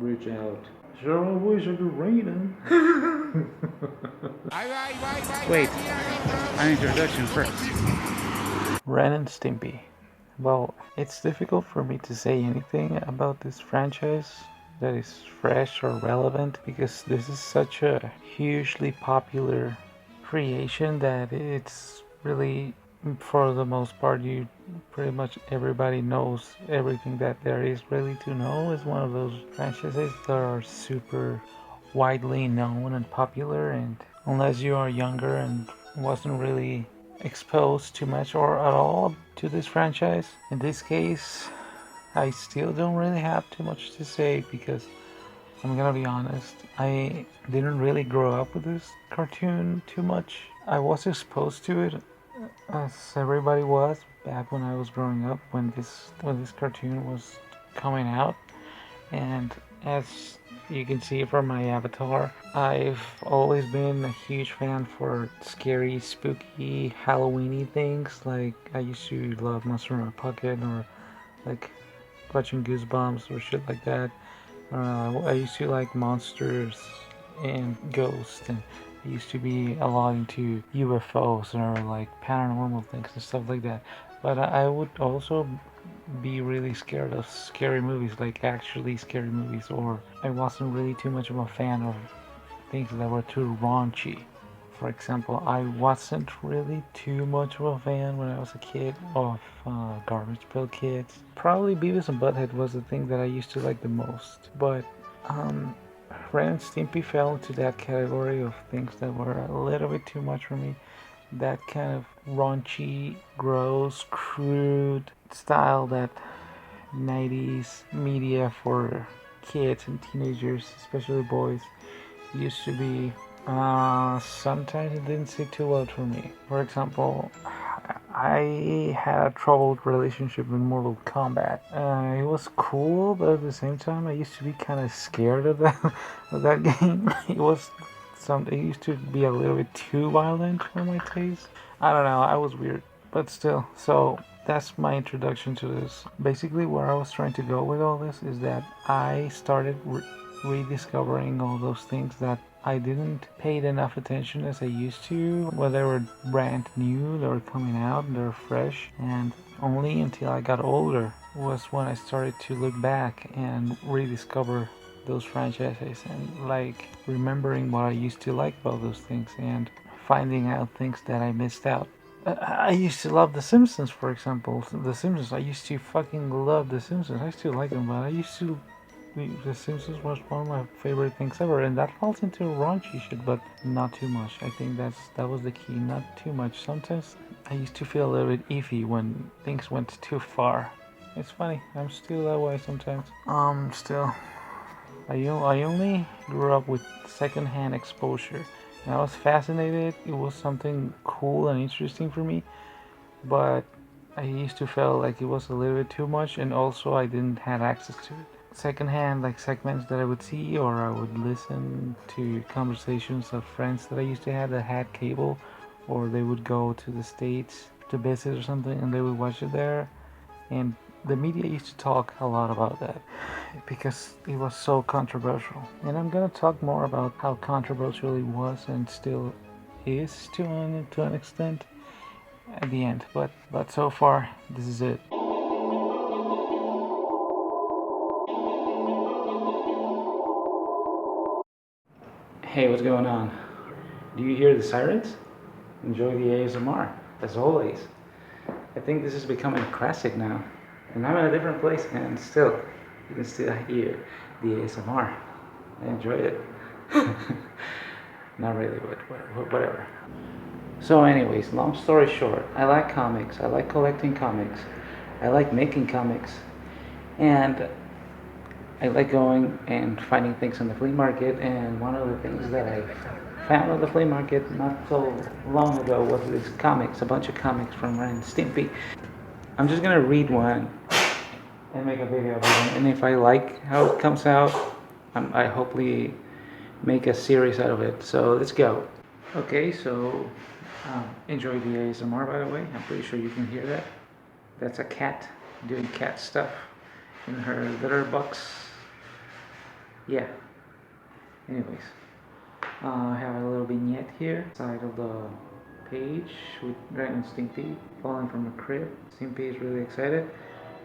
reach out. Sure, I wish I could read them. Wait, an introduction first. Ren and Stimpy. Well, it's difficult for me to say anything about this franchise that is fresh or relevant because this is such a hugely popular creation that it's really, for the most part, you pretty much everybody knows everything that there is really to know. It's one of those franchises that are super widely known and popular, and unless you are younger and wasn't really exposed too much or at all to this franchise, in this case, I still don't really have too much to say because I'm gonna be honest, I didn't really grow up with this cartoon too much. I was exposed to it as everybody was back when I was growing up when this cartoon was coming out, and as you can see from my avatar, I've always been a huge fan for scary, spooky, Halloweeny things. Like I used to love Monster in My Pocket or like watching Goosebumps or shit like that. I used to like monsters and ghosts, and I used to be a lot into UFOs or like paranormal things and stuff like that. But I would also be really scared of scary movies, like actually scary movies, or I wasn't really too much of a fan of things that were too raunchy. For example, I wasn't really too much of a fan when I was a kid of Garbage Pail Kids. Probably Beavis and Butthead was the thing that I used to like the most. But um, Ren and Stimpy fell into that category of things that were a little bit too much for me. That kind of raunchy, gross, crude style that 90s media for kids and teenagers, especially boys, used to be. Sometimes it didn't sit too well for me. For example, I had a troubled relationship with Mortal Kombat. It was cool, but at the same time, I used to be kind of scared of that of that game. It used to be a little bit too violent for my taste. I don't know. I was weird, but still. So that's my introduction to this. Basically, where I was trying to go with all this is that I started rediscovering all those things that I didn't pay enough attention as I used to when they were brand new, they were coming out, they were fresh, and only until I got older was when I started to look back and rediscover those franchises and like remembering what I used to like about those things and finding out things that I missed out. I used to love The Simpsons, for example. The Simpsons, I used to fucking love The Simpsons. I still like them, but I used to the Simpsons was one of my favorite things ever, and that falls into raunchy shit, but not too much. I think that was the key, not too much. Sometimes I used to feel a little bit iffy when things went too far. It's funny, I'm still that way sometimes. Still, I only grew up with secondhand exposure, and I was fascinated. It was something cool and interesting for me, but I used to feel like it was a little bit too much, and also I didn't have access to it secondhand like segments that I would see, or I would listen to conversations of friends that I used to have that had cable, or they would go to the States to visit or something and they would watch it there. And the media used to talk a lot about that because it was so controversial. And I'm gonna talk more about how controversial it was and still is to an extent at the end. But so far, this is it. Hey, what's going on? Do you hear the sirens? Enjoy the ASMR, as always. I think this is becoming a classic now. And I'm in a different place, and still, you can still hear the ASMR. I enjoy it. Not really, but whatever. So, anyways, long story short, I like comics. I like collecting comics. I like making comics. And I like going and finding things on the flea market, and one of the things that I found on the flea market not so long ago was these comics, a bunch of comics from Ren and Stimpy. I'm just gonna read one and make a video of it, and if I like how it comes out, I hopefully make a series out of it. So let's go. Okay, so enjoy the ASMR, by the way. I'm pretty sure you can hear that. That's a cat doing cat stuff in her litter box. yeah. Anyways, I have a little vignette here, side of the page with Ren and Stimpy falling from a crib. Stimpy is really excited.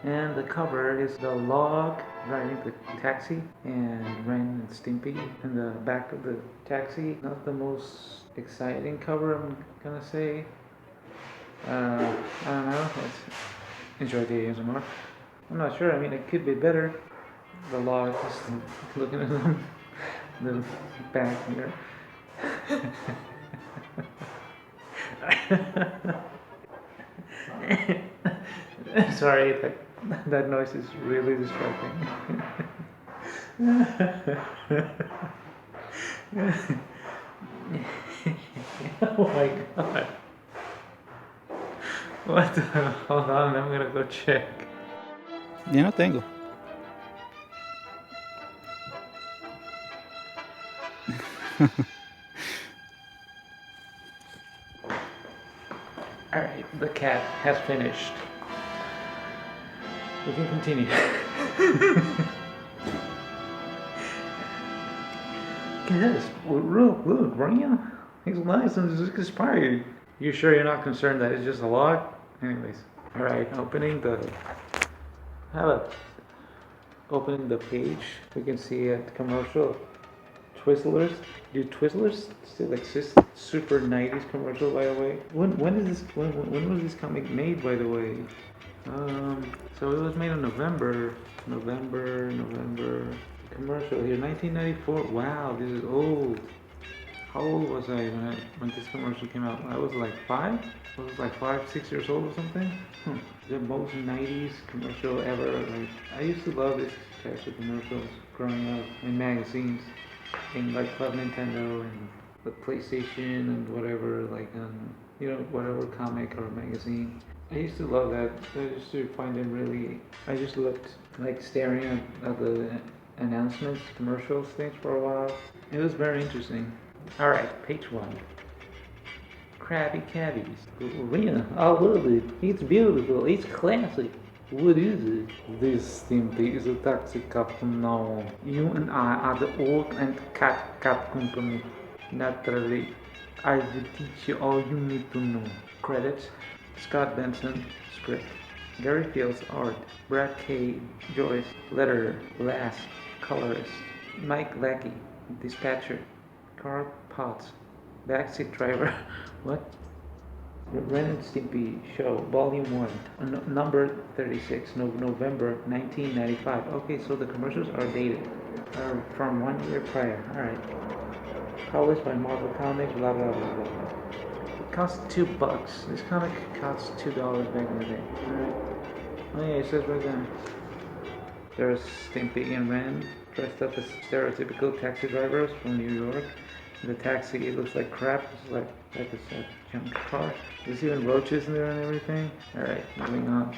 And the cover is the log driving the taxi and Ren and Stimpy in the back of the taxi. Not the most exciting cover, I'm gonna say. I don't know. Let's enjoy the ASMR. I'm not sure. I mean, it could be better. The log is looking at them. The back mirror. Sorry, that noise is really distracting. Oh my god. What the? Hold on, I'm gonna go check. Ya no tengo. Alright, the cat has finished. We can continue. Yes, look, Ryan. He's nice and he's inspired. You sure you're not concerned that it's just a log? Anyways. Alright, opening the page, we can see a commercial. Twizzlers. Do Twizzlers still exist? Super 90s commercial, by the way. When was this comic made, by the way? So it was made in November. Commercial here, 1994. Wow, this is old. How old was I when this commercial came out? I was like 5. I was like 5, 6 years old or something. The most 90s commercial ever. Like, I used to love this types of commercials growing up in magazines, in like Club Nintendo and the PlayStation and whatever, like whatever comic or magazine. I used to love that. I used to find them really. I just looked like staring at the announcements, commercials, things for a while. It was very interesting. All right, page 1. Crabby Cabbies. Rena, I love it. It's beautiful. It's classic. What is it? This Stimpy is a taxi cab from now on. You and I are the old and cat cab company. Naturally, I will teach you all you need to know. Credits: Scott Benson, script. Gary Fields, art. Brad K. Joyce, letterer. Last, colorist. Mike Lackey, dispatcher. Carl Potts, backseat driver. What? Ren and Stimpy Show, Volume 1, number 36, November 1995. Okay, so the commercials are dated. From 1 year prior. Alright. Published by Marvel Comics, blah blah blah blah blah. It cost $2. This comic cost $2 back in the day. Alright. Oh yeah, it says right there. There's Stimpy and Ren dressed up as stereotypical taxi drivers from New York. The taxi, it looks like crap. It's like a junk car. There's even roaches in there and everything. Alright, moving on.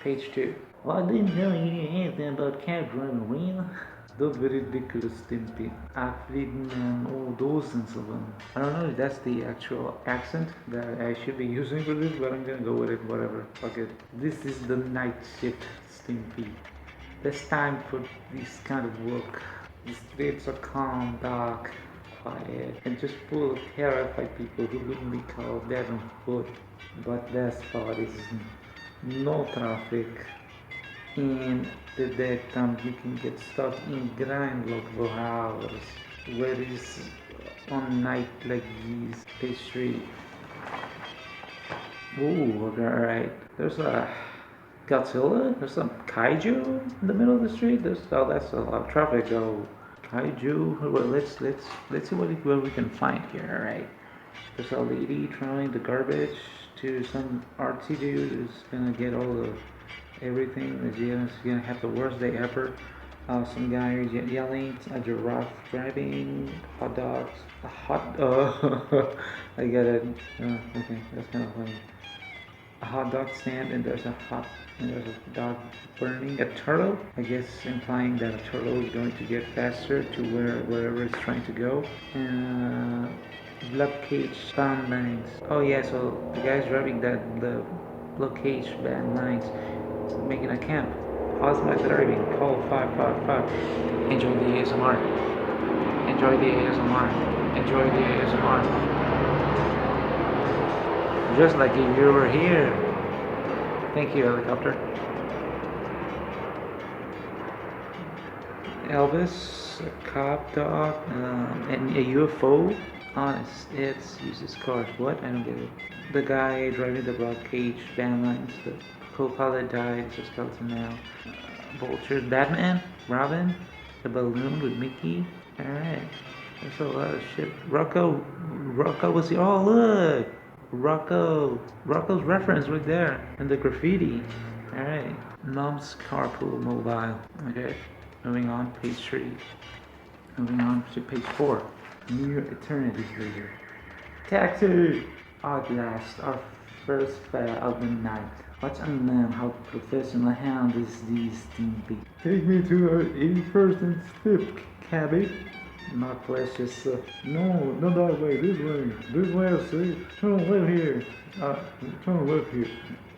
Page 2. Well, I didn't know you knew anything about cab driving, Rena. Those very ridiculous, Stimpy. I've ridden all dozens of them. I don't know if that's the actual accent that I should be using for this, but I'm gonna go with it, whatever. Fuck it. This is the night shift, Stimpy. There's time for this kind of work. The streets are calm, dark, quiet, and just full of terrified people who wouldn't be called dead on foot. But best part is no traffic. In the daytime, you can get stuck in grind like for hours. Where is on night like this? Page 3. Ooh, alright. There's a Godzilla. There's some kaiju in the middle of the street. That's a lot of traffic though. Kaiju. Well, let's see what we can find here. All right. There's a lady throwing the garbage to some artsy dude who's gonna get all the everything. He's gonna have the worst day ever. Some guy yelling. A giraffe driving. Hot dogs. A hot. I get it. Okay, that's kind of funny. A hot dog stand, and there's a dog burning a turtle, I guess implying that a turtle is going to get faster to wherever it's trying to go. Blockage bound lines. Oh yeah, so the guy's driving the blockage bound lines, making a camp. How's my driving? Call 555. Enjoy the ASMR. Enjoy the ASMR. Enjoy the ASMR. Just like if you were here. Thank you, helicopter. Elvis, a cop dog, and a UFO. Honest, it uses cars. What? I don't get it. The guy driving the block cage van lines. The co-pilot died. So skeleton now. Vulture, Batman, Robin, the balloon with Mickey. All right, that's a lot of shit. Rocco was here. Oh look, Rocco's reference right there, and the graffiti. All right, Mom's carpool mobile. Okay. Moving on, page 3. Moving on to page 4. Near eternity later. Taxi! At last, our first fare of the night. What's on them? How professional hand is this Stimpy? Take me to our 81st and Stimpy, Cabby. Not precious, sir. No, not that way. This way. This way, I say. Turn left here. Turn left here.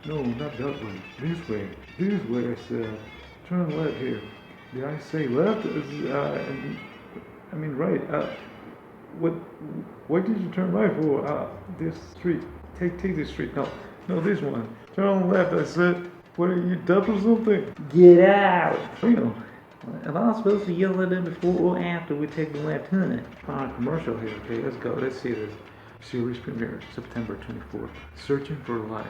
No, not that way. This way. This way, I said. Turn left here. Did I say left? I mean right. What did you turn right for? This street. Take this street. No, this one. Turn on left. I said. What are you, dumb or something? Get out. Am I supposed to yell at them before or after we take the left turn? Fine commercial here. Okay, let's go. Let's see this. Series premiere September 24th. Searching for life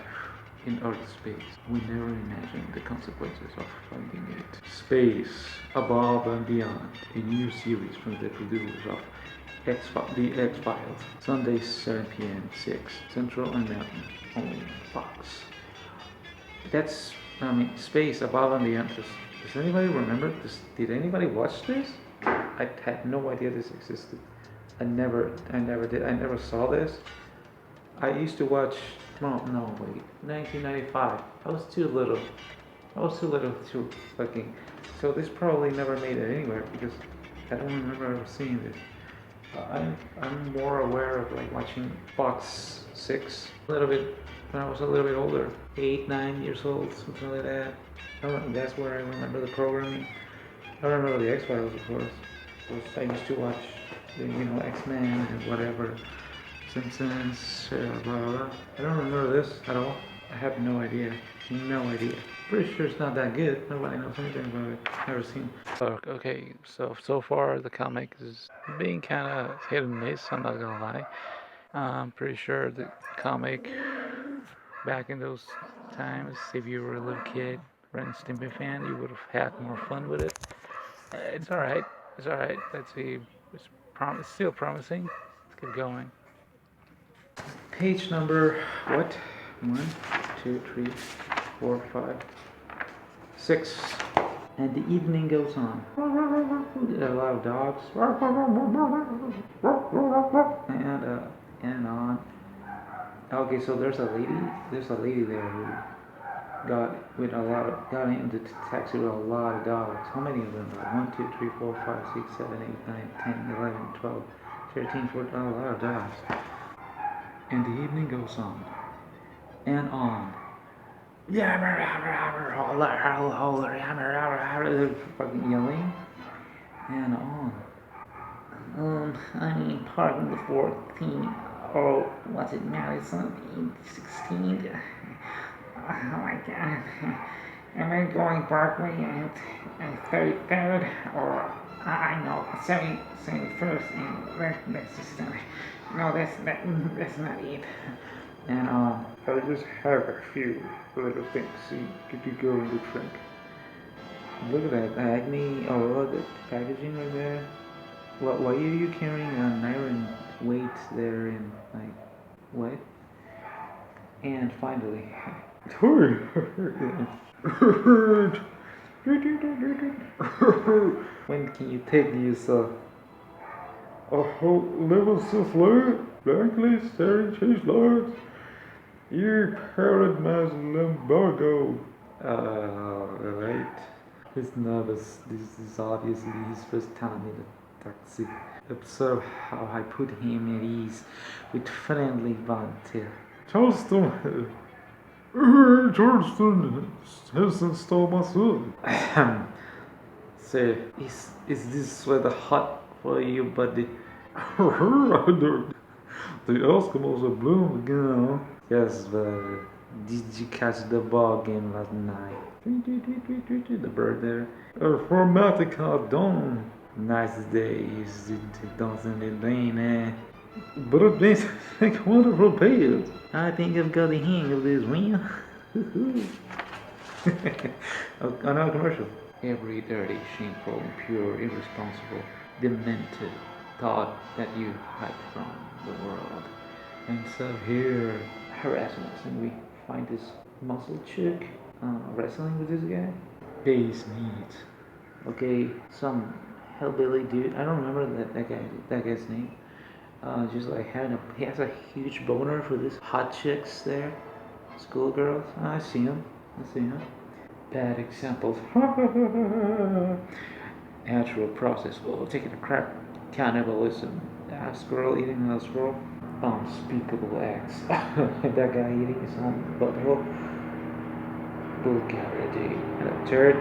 in outer space. We never imagined the consequences of finding it. Space, Above and Beyond. A new series from the producers of The X-Files. Sundays 7 p.m. 6 Central and Mountain. Only Fox. That's, Space, Above and Beyond. Does anybody remember this? Did anybody watch this? I had no idea this existed. I never did. I never saw this. I used to watch. No, wait. 1995. I was too little. To fucking. So this probably never made it anywhere because I don't remember ever seeing this. I'm more aware of like watching Fox 6 a little bit when I was a little bit older, 8, 9 years old, something like that. That's where I remember the programming. I remember the X-Files, of course. I used to watch, X-Men and whatever, Simpsons, blah, blah, blah. I don't remember this at all. I have no idea. No idea. Pretty sure it's not that good. Nobody knows anything about it. Never seen. Okay, so far the comic is being kind of hit and miss. I'm not gonna lie. I'm pretty sure the comic back in those times, if you were a little kid, Ren and Stimpy fan, you would have had more fun with it. It's alright. It's alright. Let's see. It's still promising. Let's keep going. Page number, what? 1, 2, 3, 4, 5, 6. And the evening goes on. A lot of dogs. And on. Okay, so there's a lady there who got into taxi with a lot of dogs. How many of them? 1, 2, 3, 4, 5, 6, 7, 8, 9, 10, 11, 12, 13, 14, a lot of dogs. And the evening goes on. And on. Fucking yelling. And on. Pardon the 14. Oh, was it Madison? 16. Oh my god. Am I going Berkeley and 33rd? Or, I know, 71st and that's just, no, that's not it. And, I just have a few little things to go in the trunk. Look at that, Agni, the packaging right there. Why are you carrying an iron weight there in, like, what? And finally, when can you take these, level so slow, blankly staring chase lights? You parrot mass lumbago. Right. He's nervous. This is obviously his first time in a taxi. Observe how I put him at ease with friendly banter. Charleston. Johnston hasn't stole my son. So, is this weather hot for you, buddy? The Eskimos are blooming again, huh? Yes, but did you catch the ball game last night? The bird there. For Matica Dawn. Nice day, it doesn't it rain, eh? But it makes like wonderful players. I think I've got the hang of this win. Another commercial. Every dirty, shameful, impure, irresponsible, demented thought that you hide from the world. And so here, harassing us, and we find this muscle chick wrestling with this guy. Base needs. Okay, some hellbilly dude. I don't remember that guy's name. Just like he has a huge boner for these hot chicks there, schoolgirls. I see him. Bad examples. Natural process. Oh, taking a crap. Cannibalism. A squirrel eating another squirrel. Unspeakable acts. That guy eating his own butthole. Vulgarity. And a third.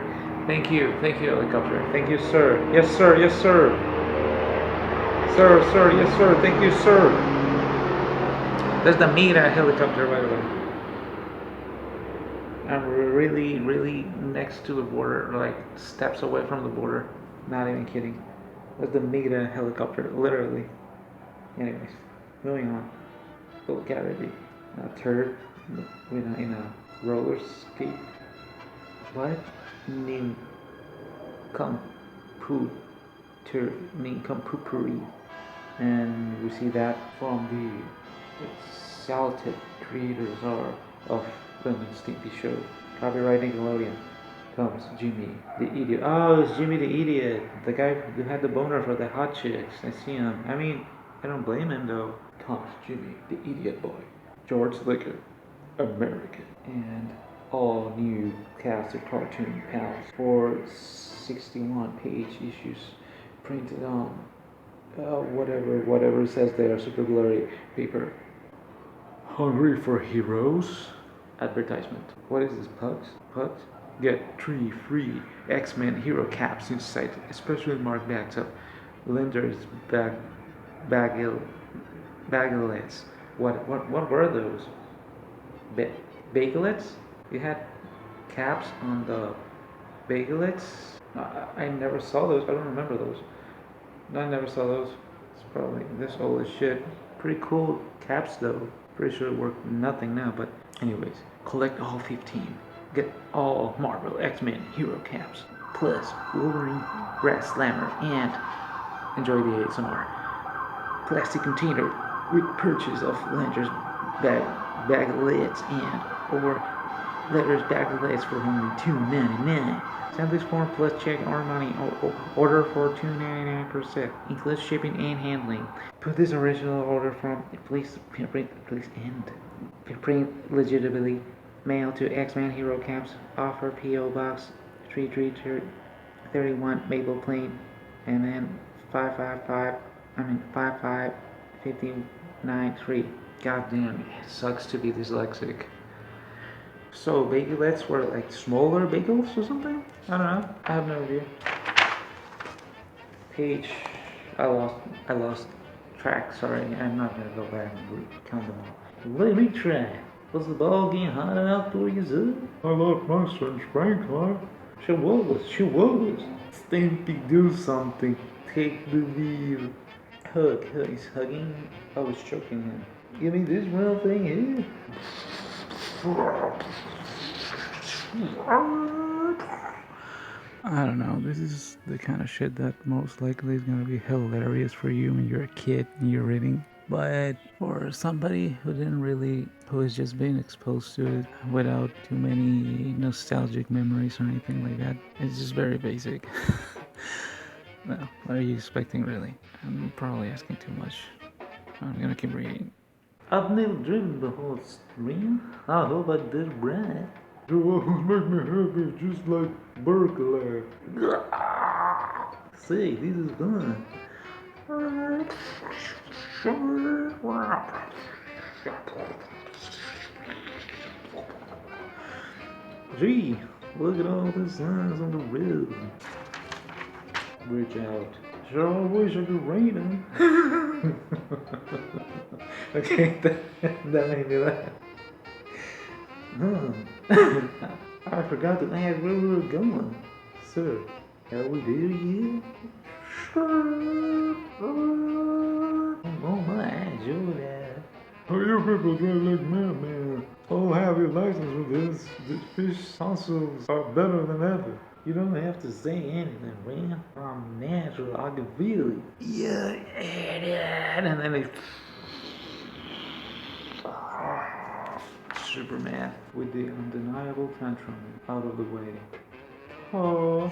Thank you, helicopter. Thank you, sir. Yes, sir. Sir, yes, sir. Thank you, sir. There's the Mira helicopter, by the way. I'm really next to the border, like steps away from the border. Not even kidding. That's the Mira helicopter, literally. Anyways, moving on. Vulgarity. A turd in a roller skate. What? Nincompooperi. And we see that from the exalted creators of Ren and Stimpy show. Copyright Nickelodeon. Comes Jimmy the idiot. Oh, it's Jimmy the idiot. The guy who had the boner for the hot chicks. I see him. I mean, I don't blame him though. Comes Jimmy the idiot boy. George Licker, American. And all new cast of cartoon pals for 61 page issues printed on whatever says there, super blurry paper. Hungry for heroes? Advertisement. What is this, Pugs? Get 3 free X-Men hero caps inside, especially marked backs of Linder's bagelets. What were those? Bagelets? You had caps on the bagelets? I never saw those. I don't remember those. No, I never saw those. It's probably this old as shit. Pretty cool caps though. Pretty sure it worked nothing now, but anyways. Collect all 15. Get all Marvel X-Men hero caps. Plus Wolverine Grass Slammer and enjoy the ASMR. Plastic container with purchase of Lanter's baglets and or letters baglets for only $2.99. Samples form plus check our money order for $2.99 per set. Includes shipping and handling. Put this original order from please end. Print legitimately. Mail to X-Men Hero Caps. Offer P.O. Box 3331 Maple Plain. And then 55593. God damn, it sucks to be dyslexic. So bagelets were like smaller bagels or something? I don't know. I have no idea. Page. I lost track. Sorry, I'm not gonna go back and count them all. Let me try. Was the ball game hot enough for you, Zoo? I love my son Sprinkler. She was. Stimpy, do something. Take the wheel. Hug. He's hugging. I was choking him. Give me this real thing here. I don't know. This is the kind of shit that most likely is gonna be hilarious for you when you're a kid and you're reading. But for somebody who has just been exposed to it without too many nostalgic memories or anything like that, it's just very basic. Well, what are you expecting really? I'm probably asking too much. I'm gonna keep reading. I've never dreamed the whole stream. I hope I did right. You always make me happy, just like Berkeley. See, this is fun. Gee, look at all the signs on the road. Bridge out. Sure wish I could read them. Okay, that made me laugh. I forgot to ask where we were going. Sir, are we there yet? Sure. Oh my, enjoy that. Oh, you people drive like madman. Oh, have your license with this. The fish sauces are better than ever. You don't have to say anything, man. I'm natural. I can feel it. Yeah, and then they. Superman with the undeniable tantrum out of the way. Oh,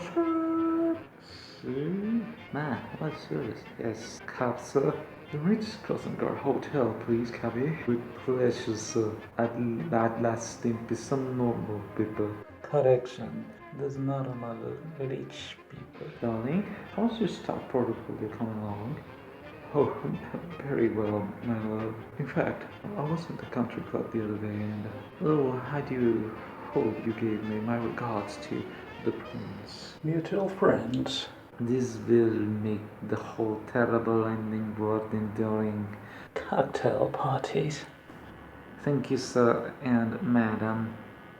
see? Man, what's yours? Yes, cab, sir. The Ritz Crossing Guard Hotel, please, cabby. With pleasure, sir. At last, Stimpy, some normal people. Correction. There's not a lot of rich people. Darling, how's your stock portfolio coming along? Oh, very well, my love. In fact, I was at the country club the other day and, oh, I do hope you gave me my regards to the prince. Mutual friends. This will make the whole terrible ending worth enduring. Cocktail parties. Thank you, sir and madam.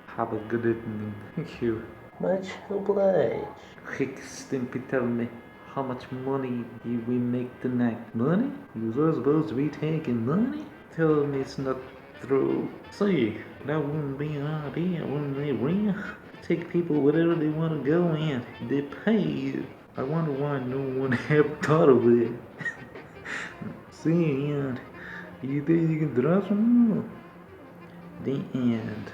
Have a good evening. Thank you. Much obliged. Quick, Stimpy, tell me, how much money did we make tonight? Money? You were supposed to be taking money? Tell me it's not true. See, that wouldn't be an idea, wouldn't it, Ren? Take people wherever they want to go and they pay you. I wonder why no one ever thought of it. See, and you think you can draw some more? The end.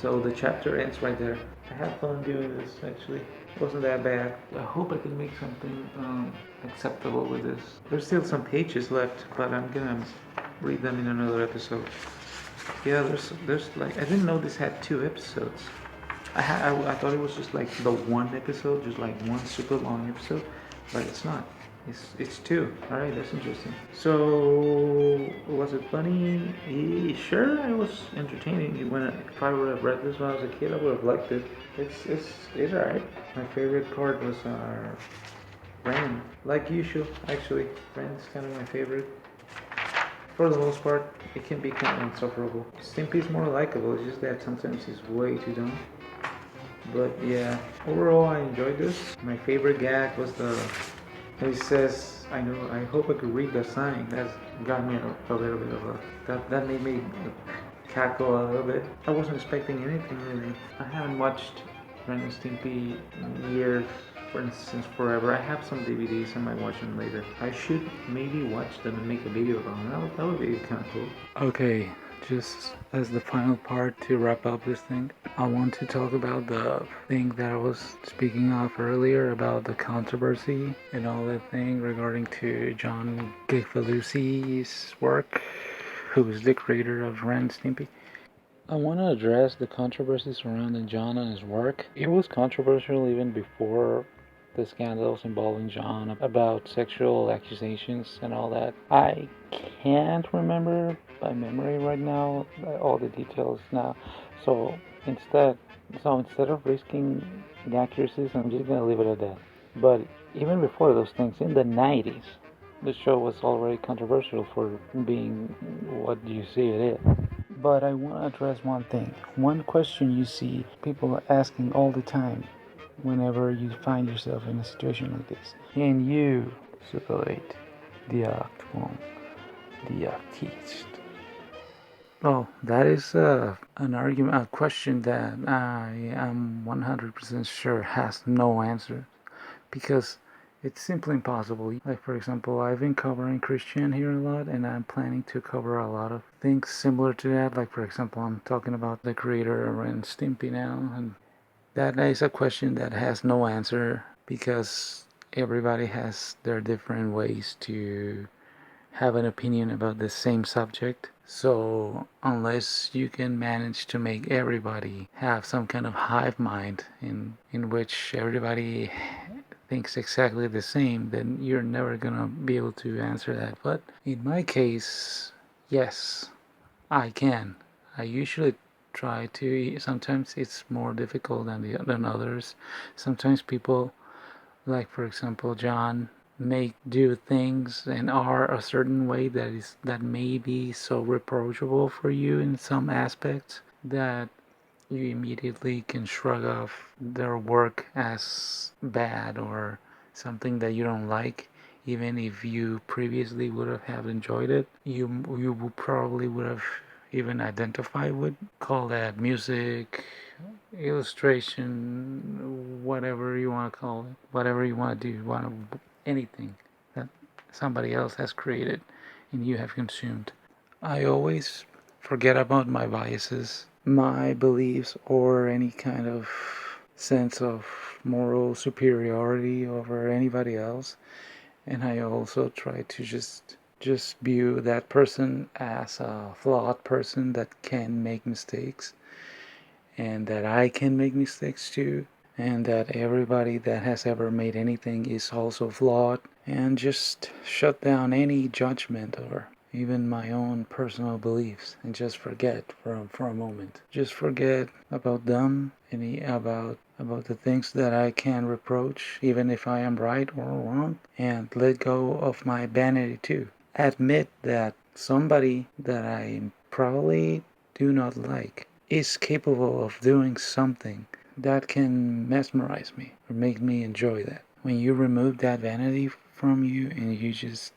So the chapter ends right there. I had fun doing this, actually. It wasn't that bad. I hope I can make something acceptable with this. There's still some pages left, but I'm gonna read them in another episode. Yeah, there's like, I didn't know this had 2 episodes. I thought it was just like the one episode, just like one super long episode, but it's not. It's 2. All right, that's interesting. So was it funny? Sure, it was entertaining. If I would have read this when I was a kid, I would have liked it. It's alright. My favorite part was Ren. Like usual, actually, Ren's kind of my favorite. For the most part, it can be kind of insufferable. Stimpy's more likable. It's just that sometimes he's way too dumb. But yeah, overall I enjoyed this. My favorite gag was he says, I hope I could read the sign. That's got me a little bit of that made me cackle a little bit. I wasn't expecting anything really. I haven't watched Ren and Stimpy in years, for instance, forever. I have some DVDs, I might watch them later. I should maybe watch them and make a video about them. That would be kind of cool. Okay, just as the final part to wrap up this thing, I want to talk about the thing that I was speaking of earlier about the controversy and all that thing regarding to John Giffalusi's work, who is the creator of Ren and Stimpy. I want to address the controversy surrounding John and his work. It was controversial even before the scandals involving John about sexual accusations and all that. I can't remember by memory right now all the details now. So instead of risking inaccuracies, I'm just gonna leave it at that. But even before those things, in the 90s, the show was already controversial for being what you see it is. But I want to address one thing. One question you see people asking all the time whenever you find yourself in a situation like this. Can you separate the act from the artist? Oh, that is an argument, a question that I am 100% sure has no answer, because it's simply impossible. Like, for example, I've been covering Christian here a lot, and I'm planning to cover a lot of things similar to that. Like, for example, I'm talking about the creator of Ren and Stimpy now, and that is a question that has no answer, because everybody has their different ways to have an opinion about the same subject. So unless you can manage to make everybody have some kind of hive mind in which everybody thinks exactly the same, then you're never gonna be able to answer that. But in my case, yes, I can. I usually try to. Sometimes it's more difficult than others. Sometimes people, like for example John, may do things and are a certain way that may be so reproachable for you in some aspects that you immediately can shrug off their work as bad or something that you don't like. Even if you previously would have enjoyed it, you probably would have even identified with. Call that music, illustration, whatever you want to call it, whatever you want to do, anything that somebody else has created and you have consumed. I always forget about my biases, my beliefs, or any kind of sense of moral superiority over anybody else, and I also try to just view that person as a flawed person that can make mistakes, and that I can make mistakes too, and that everybody that has ever made anything is also flawed, and just shut down any judgment or even my own personal beliefs and just forget for a moment. Just forget about them and about the things that I can reproach, even if I am right or wrong, and let go of my vanity too. Admit that somebody that I probably do not like is capable of doing something that can mesmerize me or make me enjoy that. When you remove that vanity from you and you just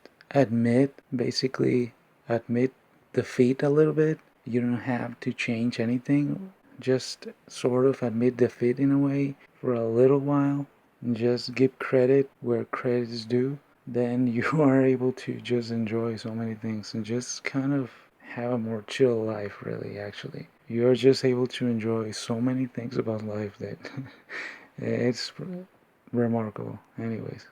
basically admit defeat a little bit, you don't have to change anything. Just sort of admit defeat in a way for a little while and just give credit where credit is due. Then you are able to just enjoy so many things and just kind of have a more chill life, really, actually. You're just able to enjoy so many things about life that it's remarkable. Anyways,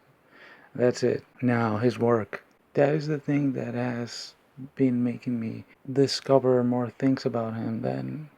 that's it. Now, his work. That is the thing that has been making me discover more things about him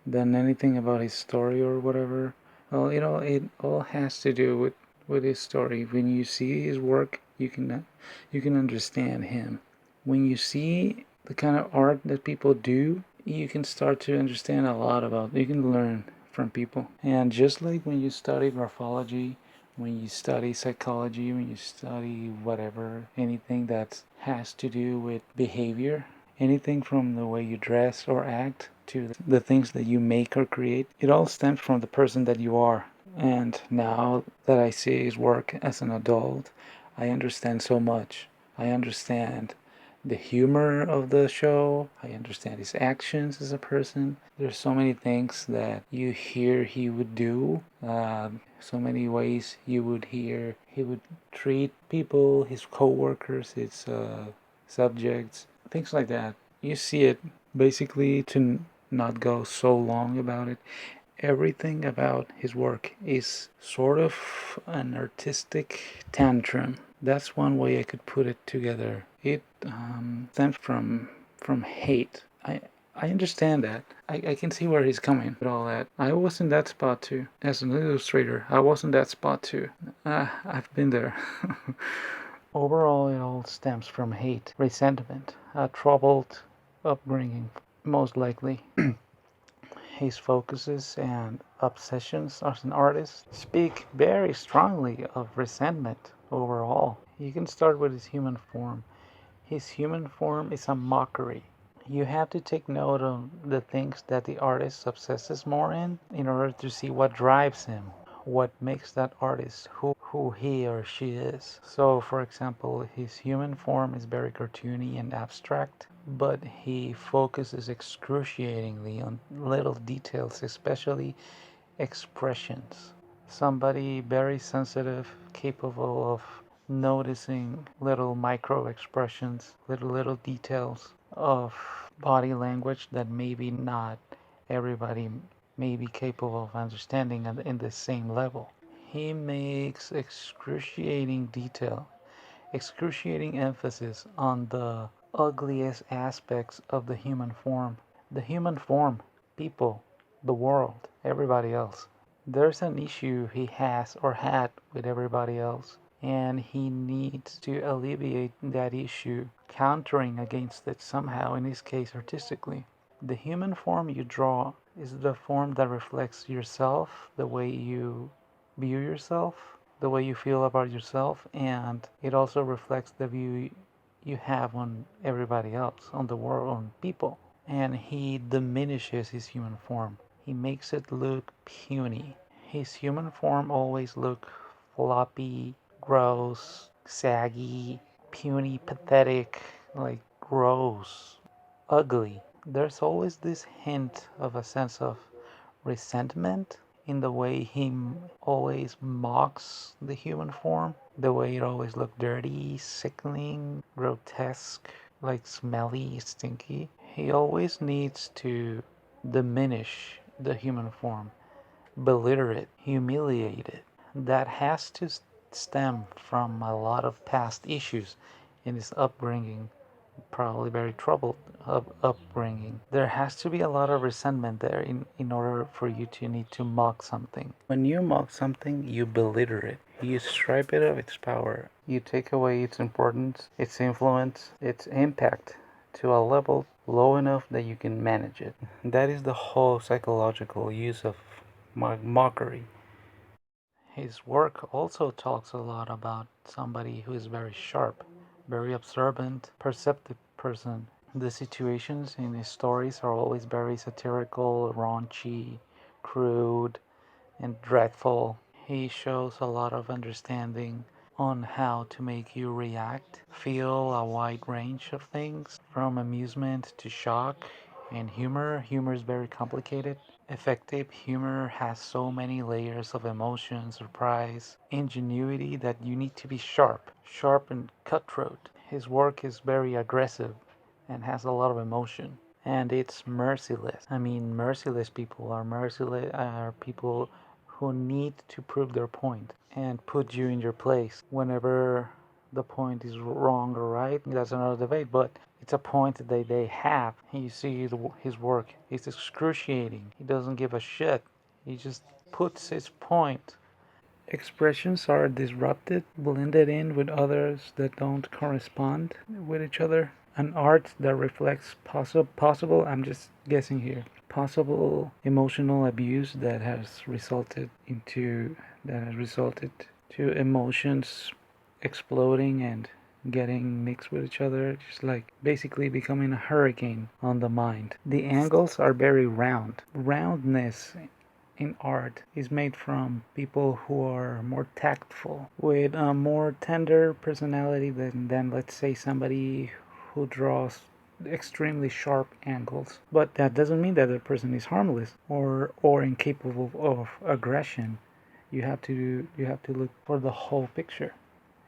than anything about his story or whatever. Well, it all has to do with his story. When you see his work, you can understand him. When you see the kind of art that people do, you can start to understand a lot about. You can learn from people. And just like when you study morphology, when you study psychology, when you study whatever, anything that has to do with behavior, anything from the way you dress or act to the things that you make or create, it all stems from the person that you are. And now that I see his work as an adult, I understand so much. I understand the humor of the show. I understand his actions as a person. There's so many things that you hear he would do. So many ways you would hear he would treat people, his co-workers, his subjects, things like that. You see it basically to not go so long about it. Everything about his work is sort of an artistic tantrum. That's one way I could put it together. It stems from hate. I understand that. I can see where he's coming with all that. I was in that spot too. As an illustrator, I was in that spot too. I've been there. Overall, it all stems from hate, resentment, a troubled upbringing, most likely. His focuses and obsessions as an artist speak very strongly of resentment overall. You can start with his human form. His human form is a mockery. You have to take note of the things that the artist obsesses more in order to see what drives him, what makes that artist who he or she is. So, for example, his human form is very cartoony and abstract, but he focuses excruciatingly on little details, especially expressions. Somebody very sensitive, capable of noticing little micro expressions, little details of body language that maybe not everybody may be capable of understanding in the same level. He makes excruciating emphasis on the ugliest aspects of the human form. The human form, people, the world, everybody else. There's an issue he has or had with everybody else, and he needs to alleviate that issue, countering against it somehow, in his case artistically. The human form you draw is the form that reflects yourself, the way you view yourself, the way you feel about yourself, and it also reflects the view you have on everybody else, on the world, on people. And he diminishes his human form. He makes it look puny. His human form always look floppy, gross, saggy, puny, pathetic, like gross, ugly. There's always this hint of a sense of resentment in the way he always mocks the human form, the way it always looks dirty, sickening, grotesque, like smelly, stinky. He always needs to diminish the human form, belittle it, humiliate it. That has to stem from a lot of past issues in his upbringing, probably very troubled upbringing. There has to be a lot of resentment there in order for you to need to mock something. When you mock something, you belittle it. You strip it of its power. You take away its importance, its influence, its impact to a level low enough that you can manage it. That is the whole psychological use of mockery. His work also talks a lot about somebody who is very sharp, very observant, perceptive person. The situations in his stories are always very satirical, raunchy, crude, and dreadful. He shows a lot of understanding on how to make you react, feel a wide range of things, from amusement to shock and humor. Humor is very complicated. Effective humor has so many layers of emotion, surprise, ingenuity that you need to be sharp and cutthroat. His work is very aggressive and has a lot of emotion. And it's merciless. I mean, merciless people are people who need to prove their point and put you in your place whenever the point is wrong or right. That's another debate, but it's a point that they have. You see his work. It's excruciating. He doesn't give a shit. He just puts his point. Expressions are disrupted, blended in with others that don't correspond with each other. An art that reflects possible, I'm just guessing here, possible emotional abuse that has resulted to emotions exploding and getting mixed with each other, just like basically becoming a hurricane on the mind. The angles are very round. Roundness in art is made from people who are more tactful, with a more tender personality than let's say somebody who draws extremely sharp angles. But that doesn't mean that the person is harmless or incapable of aggression. You have to look for the whole picture.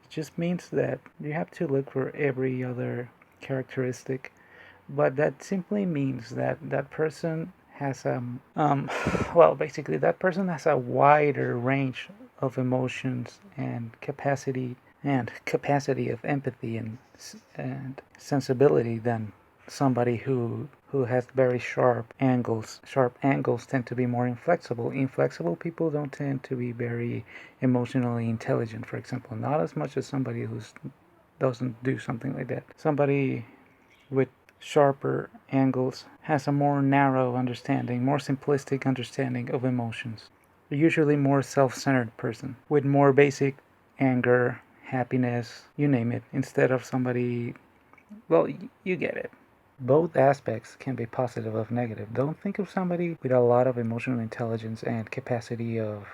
It just means that you have to look for every other characteristic, but that simply means that that person has well, basically that person has a wider range of emotions and capacity of empathy and sensibility than somebody who has very sharp angles. Sharp angles tend to be more inflexible. Inflexible people don't tend to be very emotionally intelligent, for example. Not as much as somebody who doesn't do something like that. Somebody with sharper angles has a more narrow understanding, more simplistic understanding of emotions. Usually more self-centered person with more basic anger, happiness, you name it, instead of somebody, well, you get it. Both aspects can be positive or negative. Don't think of somebody with a lot of emotional intelligence and capacity of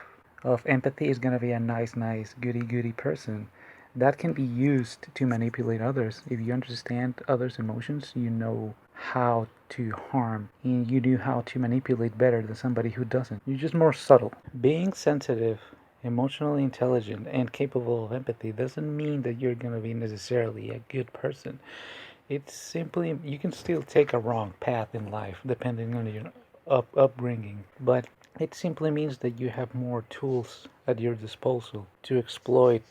empathy is going to be a nice, goody person. That can be used to manipulate others. If you understand others' emotions, you know how to harm and you know how to manipulate better than somebody who doesn't. You're just more subtle. Being sensitive, emotionally intelligent, and capable of empathy doesn't mean that you're going to be necessarily a good person. It's simply, you can still take a wrong path in life depending on your upbringing, but it simply means that you have more tools at your disposal to exploit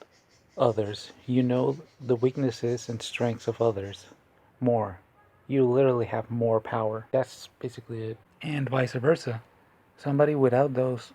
others. You know the weaknesses and strengths of others more. You literally have more power. That's basically it. And vice versa. Somebody without those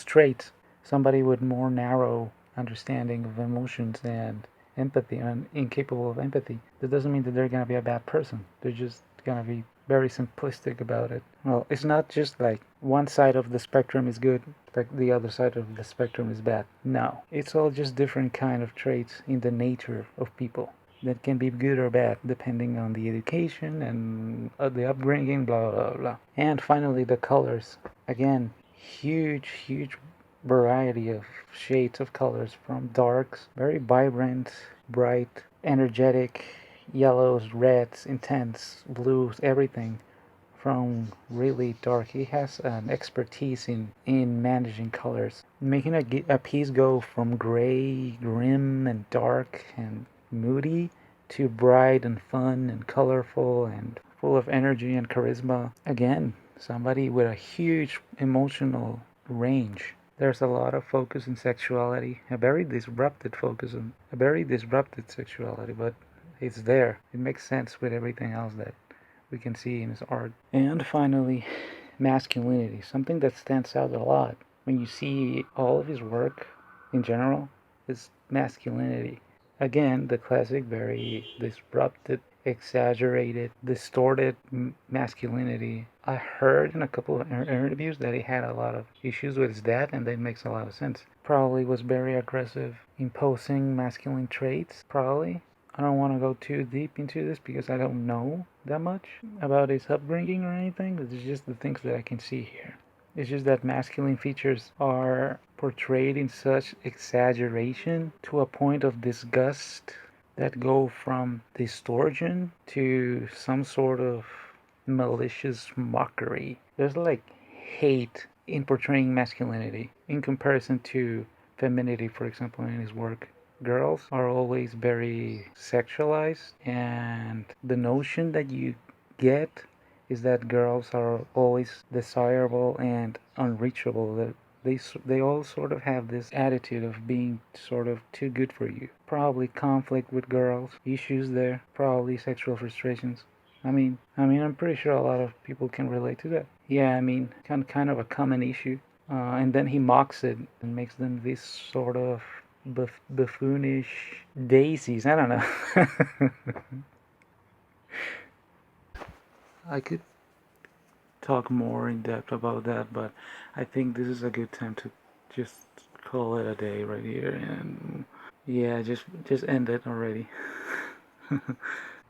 traits, somebody with more narrow understanding of emotions and empathy and incapable of empathy, that doesn't mean that they're gonna be a bad person. They're just gonna be very simplistic about it. Well, it's not just like one side of the spectrum is good, like the other side of the spectrum is bad. No, it's all just different kind of traits in the nature of people that can be good or bad depending on the education and the upbringing, blah blah blah. And finally, the colors. Again, huge variety of shades of colors, from darks, very vibrant, bright, energetic, yellows, reds, intense, blues, everything from really dark. He has an expertise in managing colors, making a piece go from gray, grim, and dark and moody to bright and fun and colorful and full of energy and charisma. Again, somebody with a huge emotional range. There's a lot of focus in sexuality, a very disrupted focus on a very disrupted sexuality, but it's there. It makes sense with everything else that we can see in his art. And finally, masculinity, something that stands out a lot when you see all of his work in general, is masculinity. Again, the classic, very disrupted, exaggerated, distorted masculinity. I heard in a couple of interviews that he had a lot of issues with his dad, and that makes a lot of sense. Probably was very aggressive, imposing masculine traits, probably. I don't want to go too deep into this because I don't know that much about his upbringing or anything. It's just the things that I can see here. It's just that masculine features are portrayed in such exaggeration to a point of disgust that go from distortion to some sort of malicious mockery. There's like hate in portraying masculinity in comparison to femininity, for example, in his work. Girls are always very sexualized, and the notion that you get is that girls are always desirable and unreachable. That they all sort of have this attitude of being sort of too good for you. Probably conflict with girls, issues there, probably sexual frustrations. I'm pretty sure a lot of people can relate to that. Yeah, kind of a common issue. And then he mocks it and makes them this sort of buffoonish daisies. I don't know. I could talk more in depth about that, but I think this is a good time to just call it a day right here, and yeah, just end it already.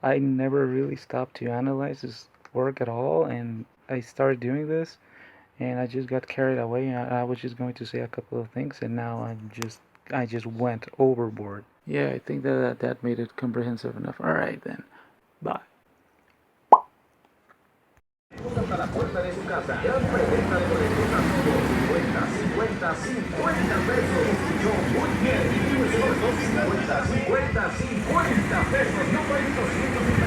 I never really stopped to analyze his work at all, and I started doing this, and I just got carried away. I was just going to say a couple of things, and now I just went overboard. Yeah, I think that made it comprehensive enough. All right then, bye. Hasta la puerta de su casa. Gran preventa de boletos a solo 50 pesos. Escuchó muy bien. Y solo 50 pesos. No 250 pesos.